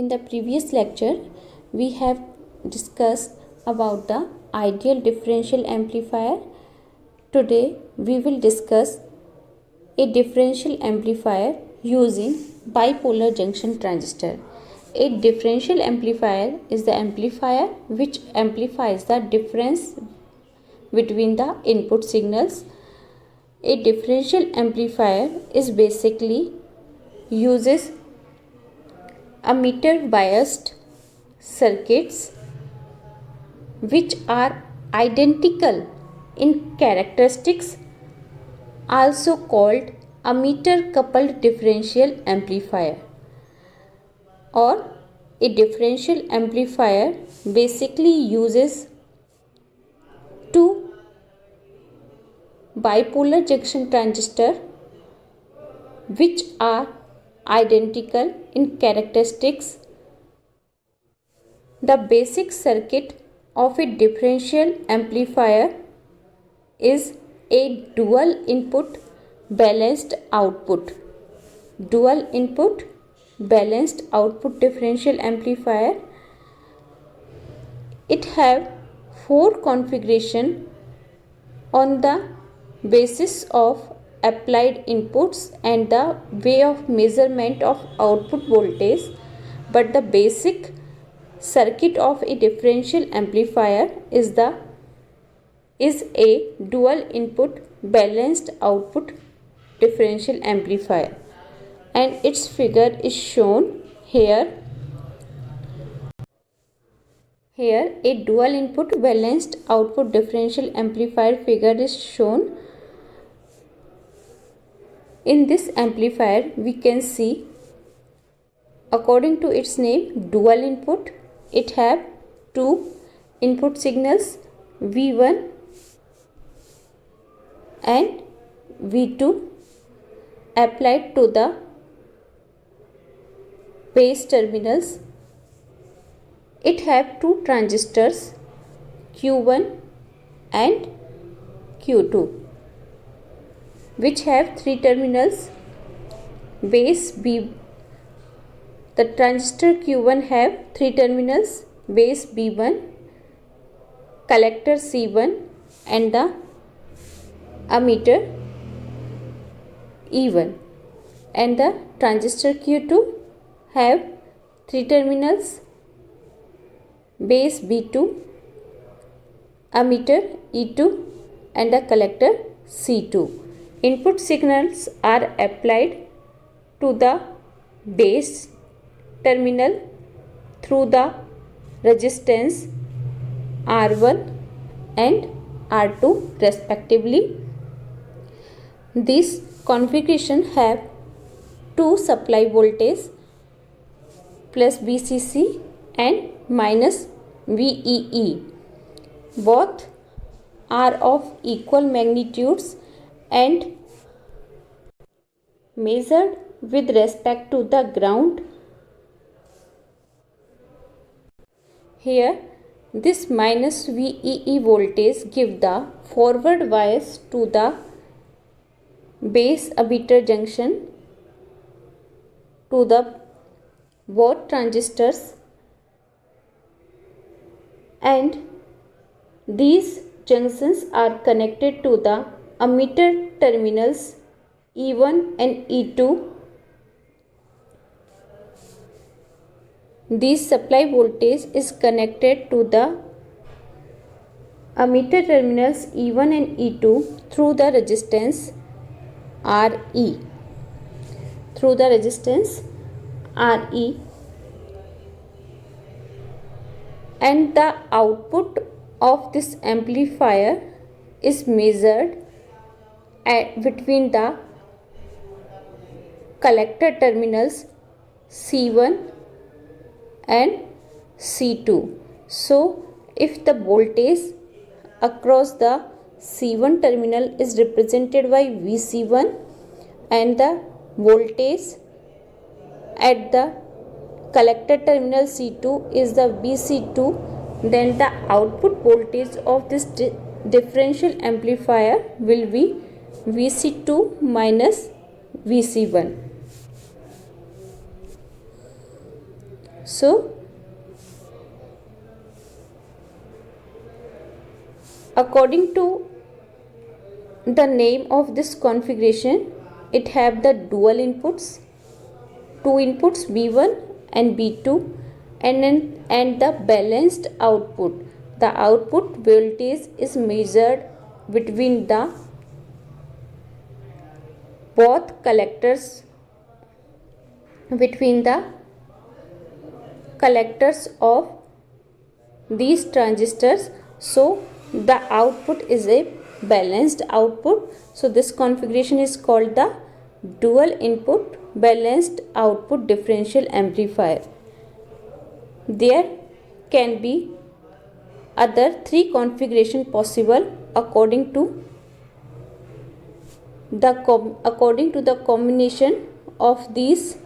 In the previous lecture, we have discussed about the ideal differential amplifier. Today, we will discuss a differential amplifier using bipolar junction transistor. A differential amplifier is the amplifier which amplifies the difference between the input signals. A differential amplifier is basically uses emitter biased circuits which are identical in characteristics, also called emitter coupled differential amplifier. Or a differential amplifier basically uses two bipolar junction transistor which are identical in characteristics. The basic circuit of a differential amplifier is a dual input balanced output. Dual input balanced output differential amplifier. It have four configuration on the basis of applied inputs and the way of measurement of output voltage, but the basic circuit of a differential amplifier is a dual input balanced output differential amplifier, and its figure is shown here. Here a dual input balanced output differential amplifier figure is shown. In this amplifier we can see, according to its name, dual input, it have two input signals V1 and V2 applied to the base terminals. It have two transistors Q1 and Q2 which have three terminals. Base B, the transistor Q1 have three terminals: base B1, collector C1 and the emitter E1, and the transistor Q2 have three terminals: base B2, emitter E2 and the collector C2. Input signals are applied to the base terminal through the resistance R1 and R2 respectively. This configuration have two supply voltage plus VCC and minus VEE. Both are of equal magnitudes and measured with respect to the ground. Here this minus VEE voltage give the forward bias to the base emitter junction to the both transistors, and these junctions are connected to the emitter terminals E1 and E2. This supply voltage is connected to the emitter terminals E1 and E2 through the resistance RE. Through the resistance RE, and the output of this amplifier is measured between the collector terminals C1 and C2. So if the voltage across the C1 terminal is represented by VC1 and the voltage at the collector terminal C2 is the VC2, then the output voltage of this differential amplifier will be VC2 minus VC1. So according to the name of this configuration, it have the dual inputs, two inputs B1 and B2, and the balanced output. The output voltage is measured between the both collectors of these transistors. So the output is a balanced output. So this configuration is called the dual input balanced output differential amplifier. There can be other three configuration possible according to the combination of these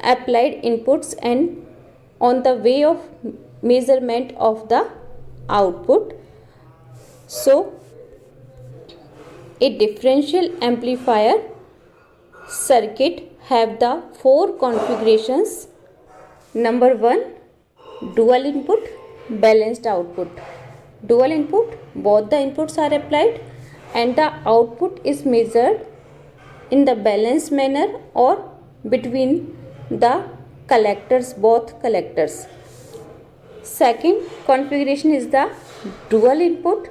applied inputs and on the way of measurement of the output. So a differential amplifier circuit have the four configurations. Number 1, dual input balanced output. Dual input, both the inputs are applied and the output is measured in the balanced manner or between the collectors, both collectors. Second configuration is the dual input,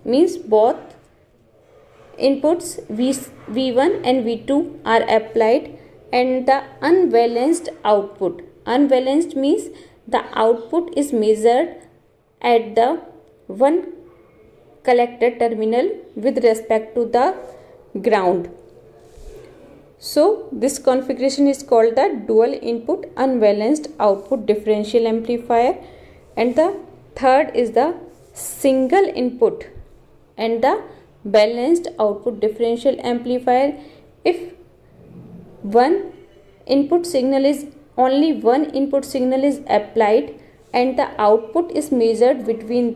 means both inputs V1 and V2 are applied and the unbalanced output. Unbalanced means the output is measured at the one collector terminal with respect to the ground. So this configuration is called the dual input unbalanced output differential amplifier. And the third is the single input and the balanced output differential amplifier. If one input signal is only one input signal is applied and the output is measured between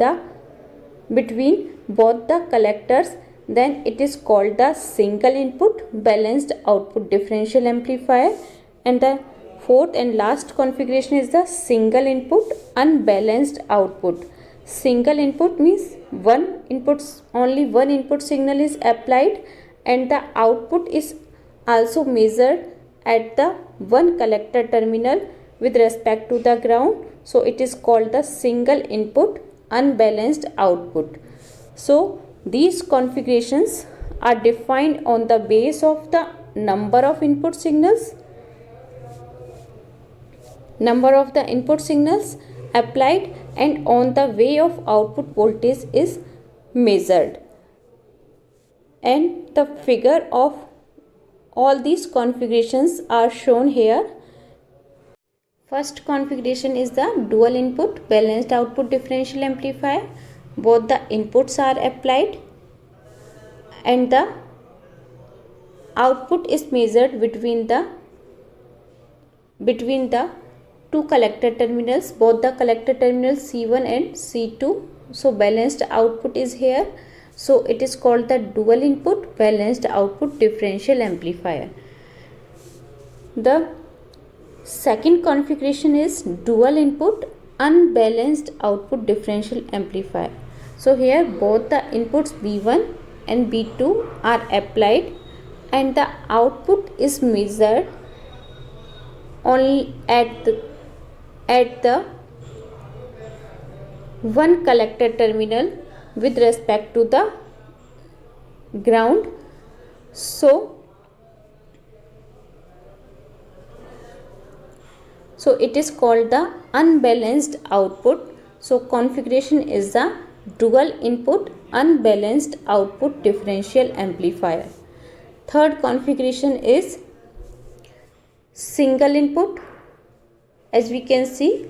both the collectors, then it is called the single input balanced output differential amplifier. And the fourth and last configuration is the single input unbalanced output. Single input means only one input signal is applied and the output is also measured at the one collector terminal with respect to the ground. So it is called the single input unbalanced output. So these configurations are defined on the base of the number of input signals applied and on the way of output voltage is measured. And the figure of all these configurations are shown here. First configuration is the dual input balanced output differential amplifier. Both the inputs are applied and the output is measured between the two collector terminals, both the collector terminals C1 and C2. So balanced output is here. So it is called the dual input balanced output differential amplifier. The second configuration is dual input unbalanced output differential amplifier. So here both the inputs B1 and B2 are applied and the output is measured only at the one collector terminal with respect to the ground. So it is called the unbalanced output. So configuration is the dual input unbalanced output differential amplifier. Third configuration is single input. As we can see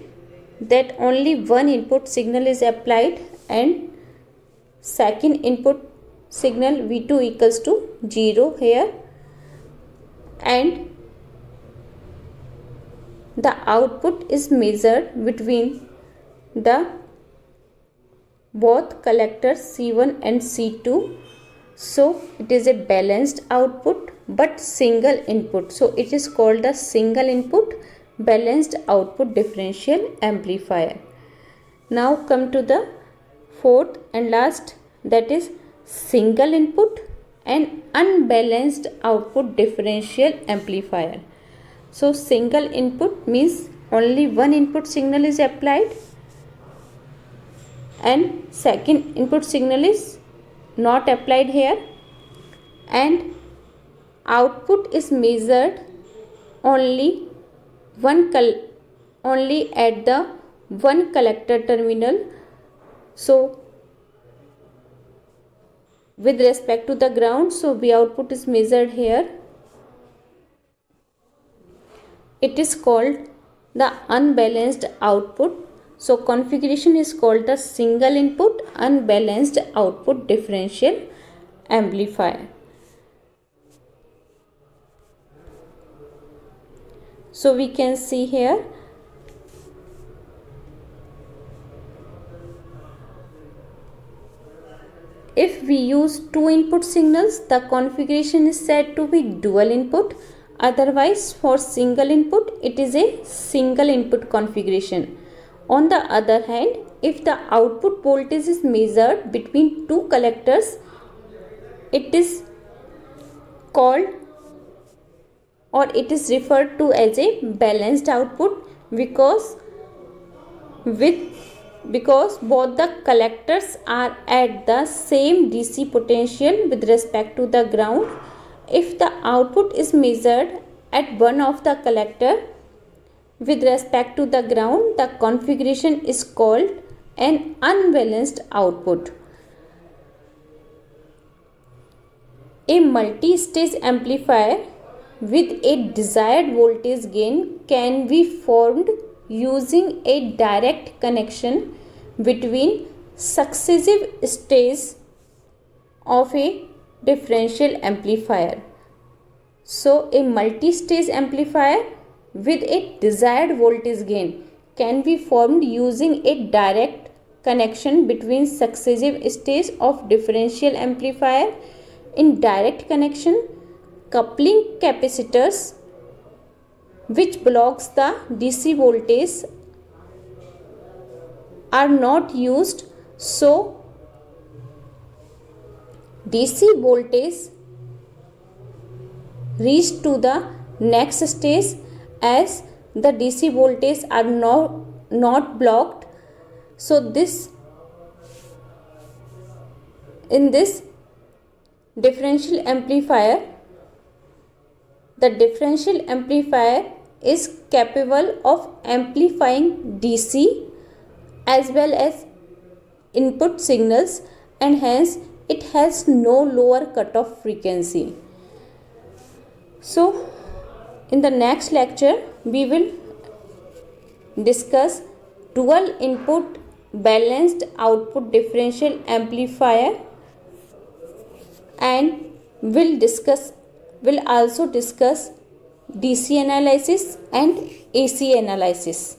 that only one input signal is applied and second input signal V2 equals to 0 here, and the output is measured between the both collectors C1 and C2. So it is a balanced output but single input. So it is called the single input balanced output differential amplifier. Now come to the fourth and last, that is single input and unbalanced output differential amplifier. So single input means only one input signal is applied and second input signal is not applied here, and output is measured only only at the one collector terminal. So with respect to the ground, so V output is measured here. It is called the unbalanced output. So configuration is called the single input unbalanced output differential amplifier. So we can see here if we use two input signals, the configuration is said to be dual input. Otherwise, for single input, it is a single input configuration. On the other hand, if the output voltage is measured between two collectors, it is called or it is referred to as a balanced output because both the collectors are at the same DC potential with respect to the ground. If the output is measured at one of the collector with respect to the ground, the configuration is called an unbalanced output. A multi-stage amplifier with a desired voltage gain can be formed using a direct connection between successive stages of a differential amplifier. So a multi-stage amplifier with a desired voltage gain can be formed using a direct connection between successive stages of differential amplifier. In direct connection, coupling capacitors which blocks the DC voltage are not used, so DC voltage reach to the next stage as the DC voltage are not blocked. So in this differential amplifier, the differential amplifier is capable of amplifying DC as well as input signals, and hence it has no lower cutoff frequency. So in the next lecture we will discuss dual input balanced output differential amplifier, and will also discuss DC analysis and AC analysis.